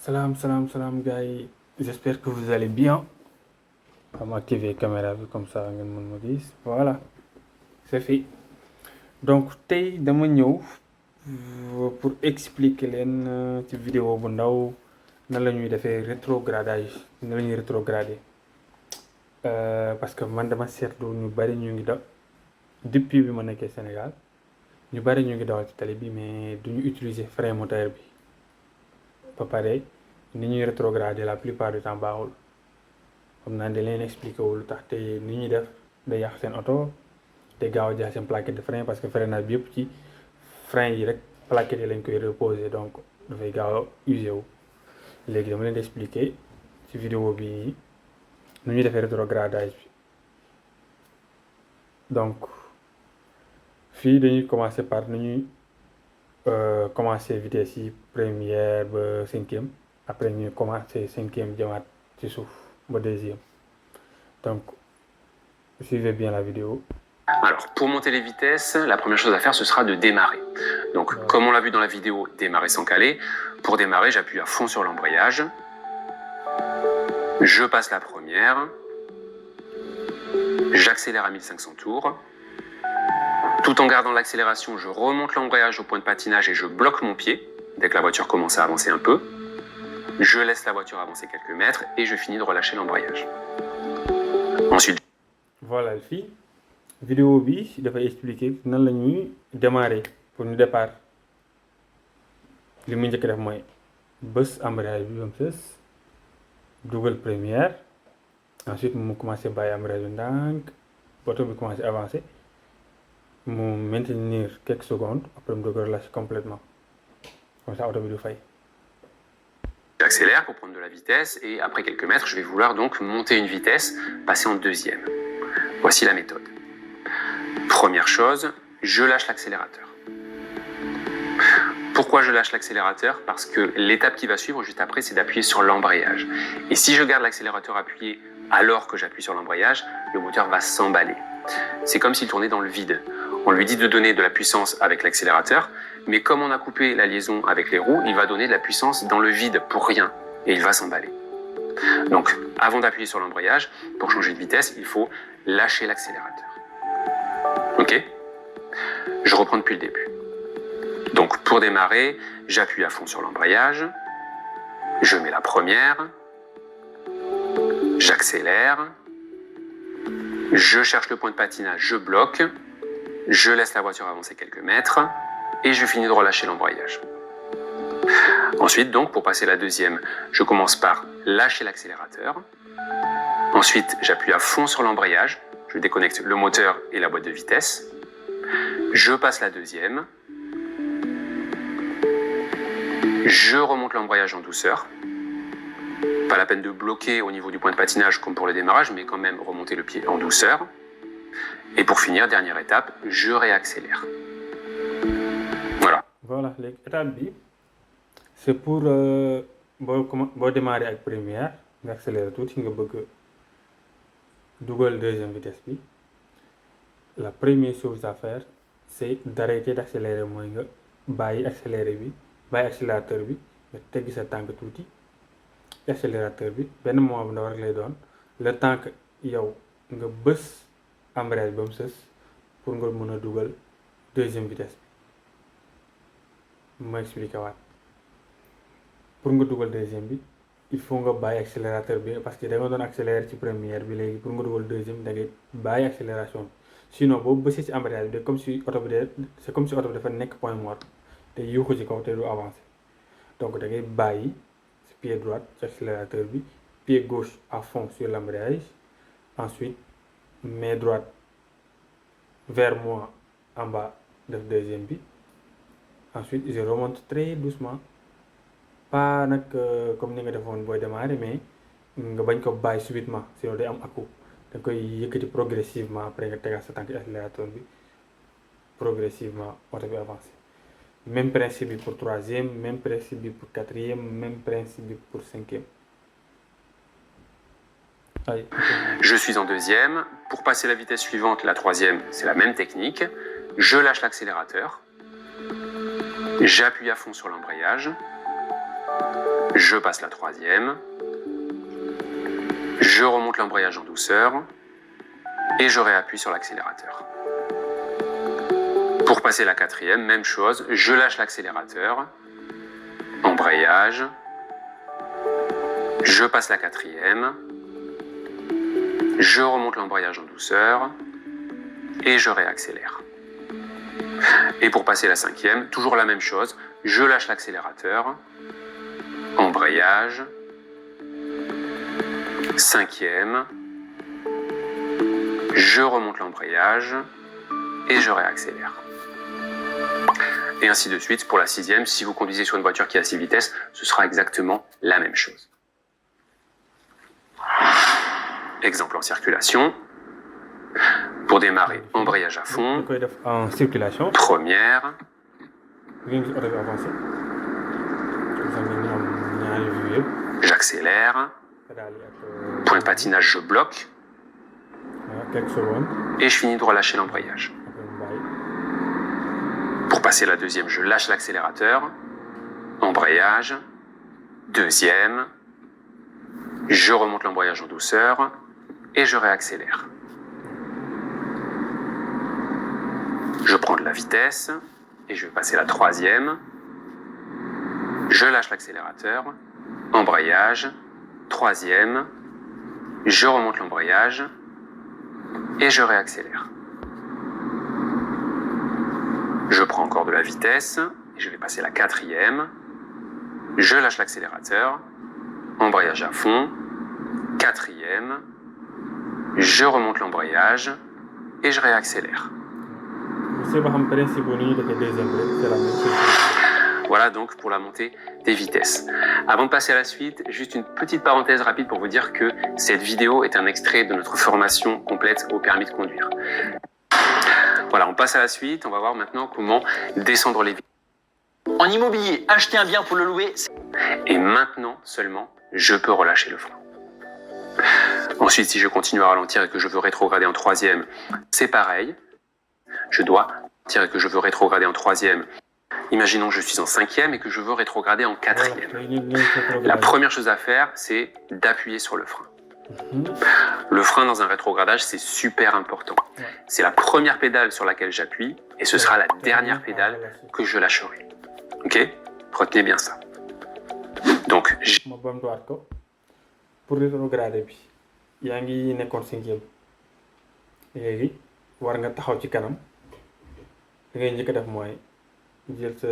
Salam gars, j'espère que vous allez bien. On va activer la caméra comme ça, ngeen mën ma gis. Voilà, c'est fait. Donc tey dama ñëw pour expliquer leen ci vidéo bu ndaw nan la ñuy defee rétrogradage, nan la ñuy rétrograder. Parce que man dama seetlu ñu bari ñu ngi daw depuis bi ma nekkee Sénégal ñu bari ñu ngi dawal ci tali bi mais duñu utiliser frein moteur bi. Ba pare ni ñuy rétrograder la plupart du temps baaxul. Xam naa da leen expliqué wu lu tax te ni ñuy def day yàq seen oto te gaaw a jeex seen plaquette de frein parce que freinage bi yëpp ci frein yi rek plaquette yi lañ koy reposer donc dafay gaaw a usé wu. léegi dama leen di expliquer ci vidéo bi nii nu ñuy defee rétrogradage bi. Donc fii dañuy commencer par nu ñuy commencer vitesse yi première ba cinquième après ñuy commencer cinquième jëmaat ci suuf ba deuxième. Donc suivez bien la vidéo. Alors, pour monter les vitesses, la première chose à faire, ce sera de démarrer. Donc, comme on l'a vu dans la vidéo, démarrer sans caler. Pour démarrer, j'appuie à fond sur l'embrayage. Je passe la première. J'accélère à 1500 tours. Tout en gardant l'accélération, je remonte l'embrayage au point de patinage et je bloque mon pied dès que la voiture commence à avancer un peu. Je laisse la voiture avancer quelques mètres et je finis de relâcher l'embrayage. Ensuite, voilà fii vidéo bi dafay expliquer nan la ñuy démarrer pour ñu départ. li muy njëkk def mooy bës embrayage bi ba mu sës dugal première ensuite mu commencé bàyyi embrayage bi ndànk oto bi commencé avancer mu maintenir quelques secondes après mu doog a relâcher complètement comme ça oto bi du fay. j'accélère pour prendre de la vitesse et après quelques mètres, je vais vouloir donc monter une vitesse, passer en deuxième. Voici la méthode. Première chose, je lâche l'accélérateur. Pourquoi je lâche l'accélérateur? Parce que l'étape qui va suivre juste après, c'est d'appuyer sur l'embrayage. Et si je garde l'accélérateur appuyé alors que j'appuie sur l'embrayage, le moteur va s'emballer. C'est comme s'il tournait dans le vide. On lui dit de donner de la puissance avec l'accélérateur, mais comme on a coupé la liaison avec les roues, il va donner de la puissance dans le vide pour rien, et il va s'emballer. Donc, avant d'appuyer sur l'embrayage, pour changer de vitesse, il faut lâcher l'accélérateur. Ok? Je reprends depuis le début. Donc, pour démarrer, j'appuie à fond sur l'embrayage, je mets la première, j'accélère, je cherche le point de patinage, je bloque, je laisse la voiture avancer quelques mètres et je finis de relâcher l'embrayage. Ensuite, donc, pour passer la deuxième, je commence par lâcher l'accélérateur. Ensuite, j'appuie à fond sur l'embrayage, je déconnecte le moteur et la boîte de vitesse. Je passe la deuxième. Je remonte l'embrayage en douceur. Pas la peine de bloquer au niveau du point de patinage comme pour le démarrage, mais quand même remonter le pied en douceur. Et pour finir, dernière étape, je réaccélère. Voilà. Voilà léegi étape bi c'est pour boo démarrer ak première nga accélérer tuuti nga bëgg dugal deuxième vitesse bi. La première chose à faire c'est d'arrêter d'accélérer mooy nga bàyyi accélérateur bi nga teggi sa tànk tuuti accélérateur bi benn moment bu ndaw rek lay doon le temps que yow nga bës embrayage ba mu sës pour nga mën a dugal deuxième vitesse bi. ma expliqué waat pour nga dugal deuxième bi il faut nga bàyyi accélérateur bi parce que da nga doon accélérer ci première bi léegi pour nga dugal deuxième da ngay bàyyi accélération bi sinon boobu bësee ci embrayage bi comme si oto bi c'est comme si oto bi dafa nekk point mort te yuuxu ci kaw te du avancer donc da ngay bàyyi ci pied droit ci accélérateur bi pied gauche à fond sur l'embrayage ensuite main droite vers moi en bas def deuxième bi ensuite je remonte très doucement pas nag comme ni nga defoon booy démarrer mais nga bañ ko bàyyi subitement sinon day am à-coup da koy yëkkati progressivement après nga tegaat sa tànk accélérateur bi progressivement oto bi avancé. Même principe bi pour troisième, même principe bi pour quatrième, même principe bi pour cinquième. Allez. Je suis en deuxième. Pour passer la vitesse suivante, la troisième, c'est la même technique. Je lâche l'accélérateur. J'appuie à fond sur l'embrayage. Je passe la troisième. Je remonte l'embrayage en douceur. Et je réappuie sur l'accélérateur. Pour passer la quatrième, même chose, je lâche l'accélérateur. Embrayage. Je passe la quatrième. Je remonte l'embrayage en douceur. Et je réaccélère. Et pour passer la cinquième, toujours la même chose, je lâche l'accélérateur. Embrayage. Cinquième. Je remonte l'embrayage. Et je réaccélère. Et ainsi de suite pour la sixième. Si vous conduisez sur une voiture qui a 6 vitesses, ce sera exactement la même chose. Exemple en circulation. Pour démarrer, embrayage à da fond. koy def en circulation Première. ngeen gis oto bi avancé comme ça ngeen am ñaari vue yëpp J'accélère. pédale yi ak Point de patinage, je bloque. voilà, quelques secondes Et je finis de relâcher l'embrayage. après mu bàyyi Pour passer la deuxième, je lâche l'accélérateur. Embrayage. Deuxième. Je remonte l'embrayage en douceur. Et je réaccélère. Je prends de la vitesse. Et je vais passer la troisième. Je lâche l'accélérateur. Embrayage. Troisième. Je remonte l'embrayage. Et je réaccélère. Je prends encore de la vitesse. Et je vais passer la quatrième. Je lâche l'accélérateur. Embrayage à fond. Quatrième. Je remonte l'embrayage. Et je réaccélère. je sais ba xam principe bu ni ñuy defee deuxième rek c'est la même chose. Voilà donc pour la montée des vitesses. Avant de passer à la suite, juste une petite parenthèse rapide pour vous dire que cette vidéo est un extrait de notre formation complète au permis de conduire. Voilà, on passe à la suite. On va voir maintenant comment descendre les vitesses. En immobilier, acheter un bien pour le louer, Et maintenant seulement, je peux relâcher le frein. Ensuite, si je continue à ralentir et que je veux rétrograder en troisième, c'est pareil. Je dois ralentir et que je veux rétrograder en troisième. Imaginons que je suis en cinquième et que je veux rétrograder en quatrième. Voilà, léegi ñu ngi La première chose à faire, c'est d'appuyer sur le frein. Le frein dans un rétrogradage, c'est super important. Ouais. C'est la première pédale sur laquelle j'appuie et ce sera la dernière pédale que je lâcherai. Ok? Retenez bien ça. Donc, ma bamtuwaat ko pour rétrograder bi yaa ngi nekkoon cinquième léegi war nga taxaw ci kanam li ngay njëkk a def mooy jël sa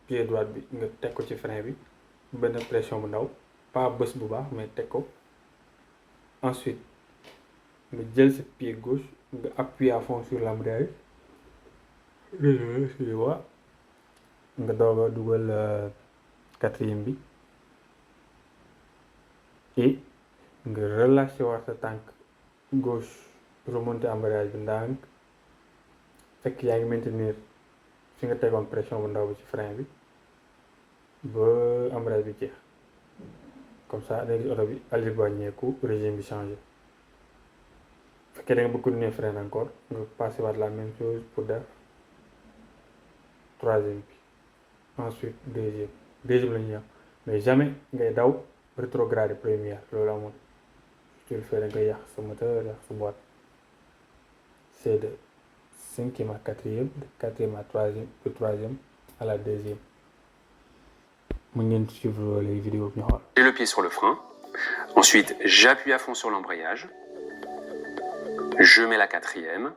pied droit bi nga teg ko ci frein bi benn pression bu ndaw pas bës bu baax mais teg ko ensuite nga jël sa pied gauche nga appuyer à fond sur l'embrayage excusez-moi nga doog a dugal quatrième bi et nga relâché waat sa tànk gauche remonter embrayage bi ndànk fekk yaa ngi maintenir fi nga tegoon pression bu ndaw bi ci frein bi ba embrayage bi jeex comme ça da nga gis oto bi allure bi wàññeeku régime bi changé fekkee da nga bëgg continuer frein encore nga passé waat la même chose pour def troisième bi ensuite deuxième la ñuy wax mais jamais ngay daw rétrograde première loolu amul tu le fais da nga yàq sa moteur yàq sa boîte c'est de cinquième à quatrième de quatrième à troisième de troisième à la deuxième mën ngeen suivre les vidéos bi ñu xool. j'ai le pied sur le frein. Ensuite, j'appuie à fond sur l'embrayage. Je mets la quatrième.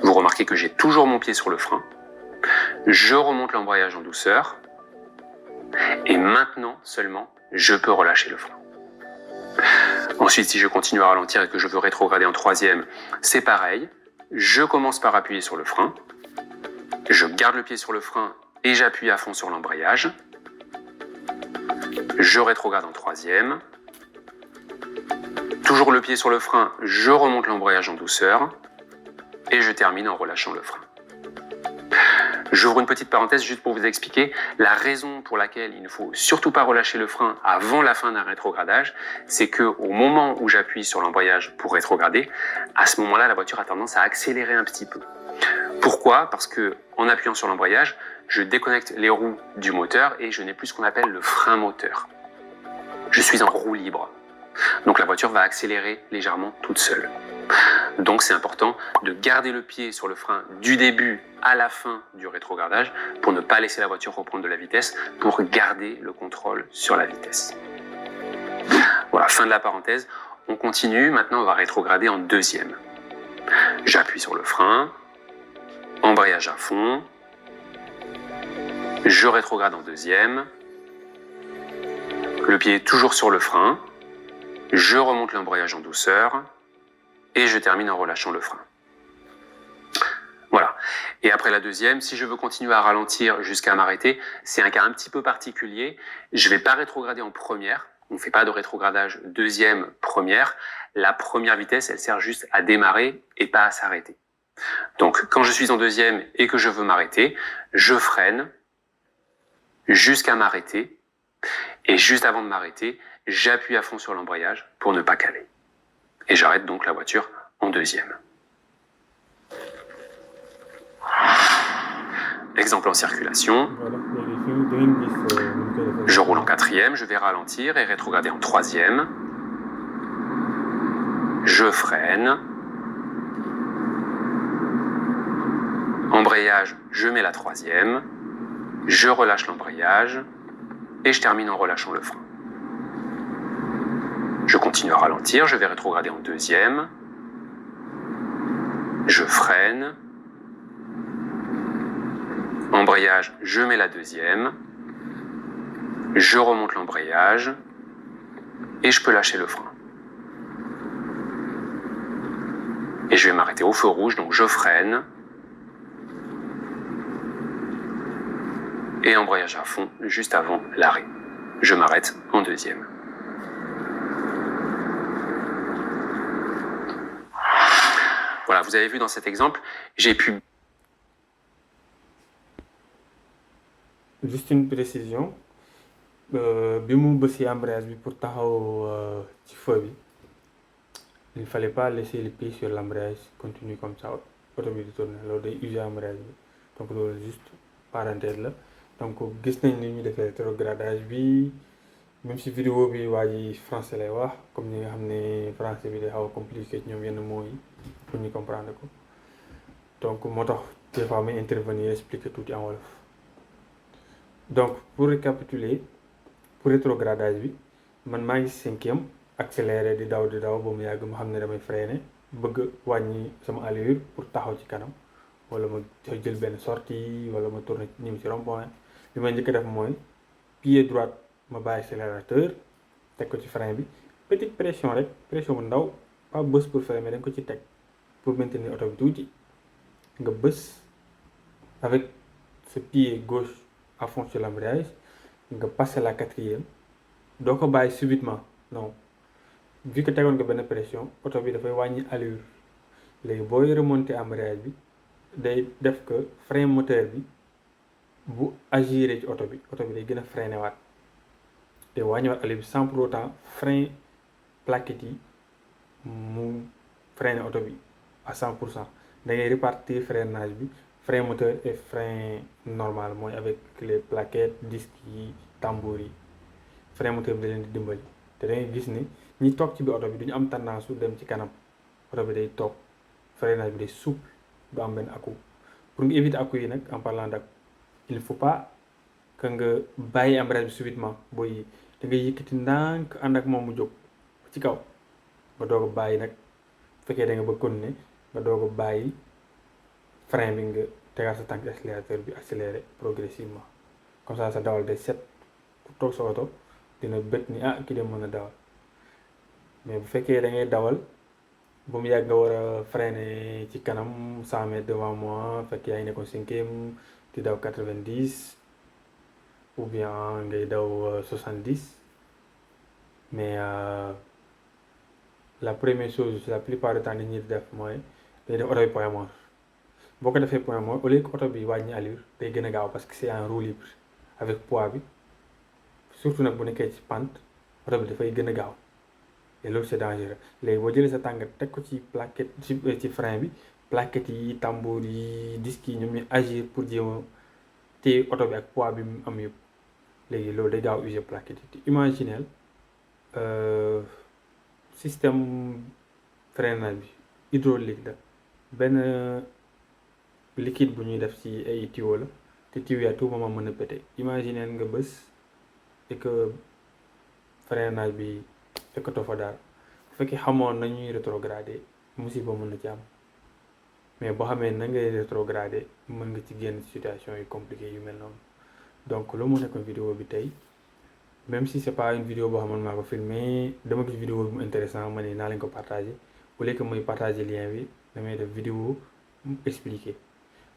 Vous remarquez que j'ai toujours mon pied sur le frein. Je remonte l'embrayage en douceur. Et maintenant seulement, je peux relâcher le frein. Ensuite, si je continue à ralentir et que je veux rétrograder en troisième, c'est pareil. Je commence par appuyer sur le frein. Je garde le pied sur le frein et j'appuie à fond sur l'embrayage. Je rétrograde en troisième. Toujours le pied sur le frein, je remonte l'embrayage en douceur. Et je termine en relâchant le frein. J'ouvre une petite parenthèse juste pour vous expliquer la raison pour laquelle il ne faut surtout pas relâcher le frein avant la fin d'un rétrogradage, c'est que au moment où j'appuie sur l'embrayage pour rétrograder, à ce moment-là, la voiture a tendance à accélérer un petit peu. Pourquoi? Parce que en appuyant sur l'embrayage, je déconnecte les roues du moteur et je n'ai plus ce qu'on appelle le frein moteur. Je suis en roue libre. Donc la voiture va accélérer légèrement toute seule. Donc c'est important de garder le pied sur le frein du début à la fin du rétrogradage pour ne pas laisser la voiture reprendre de la vitesse, pour garder le contrôle sur la vitesse. Voilà, fin de la parenthèse. On continue, maintenant on va rétrograder en deuxième. J'appuie sur le frein, embrayage à fond, je rétrograde en deuxième, le pied est toujours sur le frein, je remonte l'embrayage en douceur et je termine en relâchant le frein. Voilà. Et après la deuxième, si je veux continuer à ralentir jusqu'à m'arrêter, c'est un cas un petit peu particulier. Je ne vais pas rétrograder en première. On ne fait pas de rétrogradage deuxième, première. La première vitesse, elle sert juste à démarrer et pas à s'arrêter. Donc, quand je suis en deuxième et que je veux m'arrêter, je freine jusqu'à m'arrêter. Et juste avant de m'arrêter, j'appuie à fond sur l'embrayage pour ne pas caler. Et j'arrête donc la voiture en deuxième. Exemple en circulation. Voilà, léegi fi da ngeen gis ni ñu koy defee. Je roule en quatrième, je vais ralentir et rétrograder en troisième. Je freine. Embrayage, je mets la troisième. Je relâche l'embrayage. Et je termine en relâchant le frein. Je continue à ralentir, je vais rétrograder en deuxième. Je freine. Embrayage, je mets la deuxième. Je remonte l'embrayage. Et je peux lâcher le frein. Et je vais m'arrêter au feu rouge, donc je freine. Et embrayage à fond juste avant l'arrêt. Je m'arrête en deuxième. Voilà, vous avez vu dans cet exemple, j'ai pu... Juste une précision bi mu bësee embrayage bi pour taxaw ci feu bi il ne fallait pas laisser le pied sur l'embrayage continue comme ça oto bi di tourner loolu day user embrayage bi donc loolu juste parenthèse la donc gis nañ ni ñu defee rétrogradage bi même si vidéo bi waa ji français lay wax comme ni nga xam ne français bi day xaw a compliqué ci ñoom yenn mots yi pour ñu comprendre ko donc moo tax des fois may intervenir expliquer tuuti en wolof. Donc pour récapituler pour rétrogradage bi man maa ngi cinquième accéléré di daw ba mu yàgg ma xam ne damay freiner bëgg wàññi sama allure pour taxaw ci kanam wala ma jël benn sortie wala ma tourner ñëw ci rond-point li may njëkk a def mooy pied droite ma bàyyi accélérateur teg ko ci frein bi petite pression rek pression bu ndaw pas bës pour freiner mais da nga ko ci teg pour maintenir oto bi tuuti nga bës avec ce pied gauche à fond sur l'embrayage nga passer la quatrième doo ko bàyyi subitement non vu que tegoon nga benn pression oto bi dafay wàññi allure léegi booy remonter embrayage bi day def que frein moteur bi bu agiré ci oto bi day gën a freiné waat te wàññiwaat allure bi sans pour autant frein plaquettes yi mu freiné oto bi à 100%. da ngay répartir freinage bi frein moteur et frein normal mooy avec les plaquettes disques yi tambour yi frein moteur bi da leen di dimbali te da ngay gis ni ñi toog ci biir oto bi duñu am tendance su dem ci kanam oto bi day toog freinage bi day souple du am benn à-coup pour nga éviter à-coup yi nag en parlant d' il faut pas que nga bàyyi embrayage bi subitement booy da ngay yëkkati ndànk ànd ak moom mu jóg ci kaw nga doog a bàyyi nag bu fekkee da nga bëgg continuer nga doog a bàyyi frein bi nga tegaat sa tànk accélérateur bi accéléré progressivement comme ça sa dawal day set pour toog sa oto dina bët ni ah kii de mën a dawal mais bu fekkee da ngay dawal ba mu yàgg nga war a freiner ci kanam 100 mètres devant moi fekk yaa ngi nekkoon cinquième di daw 90 ou bien ngay daw 70 mais la première chose la plupart du temps li ñuy def mooy day def oto bi point mort boo ko defee point mort au lieu que oto bi wàññi allure day gën a gaaw parce que c'est en roue libre avec poids bi surtout nag bu nekkee ci pente oto bi dafay gën a gaaw et loolu c'est dangereux léegi boo jëlee sa tànk teg ko ci plaquette ci frein bi plaquettes yi tambour yi disques yi ñoom ñu agir pour jéem a téye oto bi ak poids bi mu am yëpp léegi loolu day gaaw user plaquette yi te imaginel système freinage bi hydraulique la benn liquide bu ñuy def ci ay tuyau la te tuyau yi à tout moment mën a pété imaginel nga bës et que freinage bi ekkatoo fa daal bu fekkee xamoon nañuy rétrogradé musiba mën na ci am mais boo xamee na ngay rétrogradé mën nga ci génn situation yu compliqué yu mel noonu donc loolu moo nekkoon vidéo bi tey même si c'est pas une vidéo boo xamoon maa ko filmé dama gis vidéo bi mu intéressant ma ne naa leen ko partagé au lieu que muy partagé lien bi damay def vidéo expliqué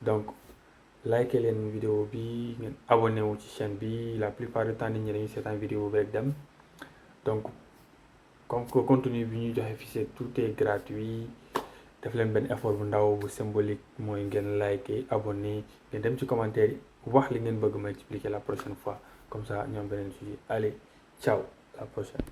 donc like leen vidéo bi ngeen abonné wu ci chaîne bi la plupart du temps nit ñi dañuy seetaan vidéo bi rek dem donc comme que contenu bi ñuy joxe fii c'est tout est gratuit def leen benn effort bu ndaw bu symbolique mooy ngeen like abonné ngeen dem ci commentaire yi wax li ngeen bëgg ma expliquer la prochaine fois comme ça ñoom beneen sujet allez ciao la prochaine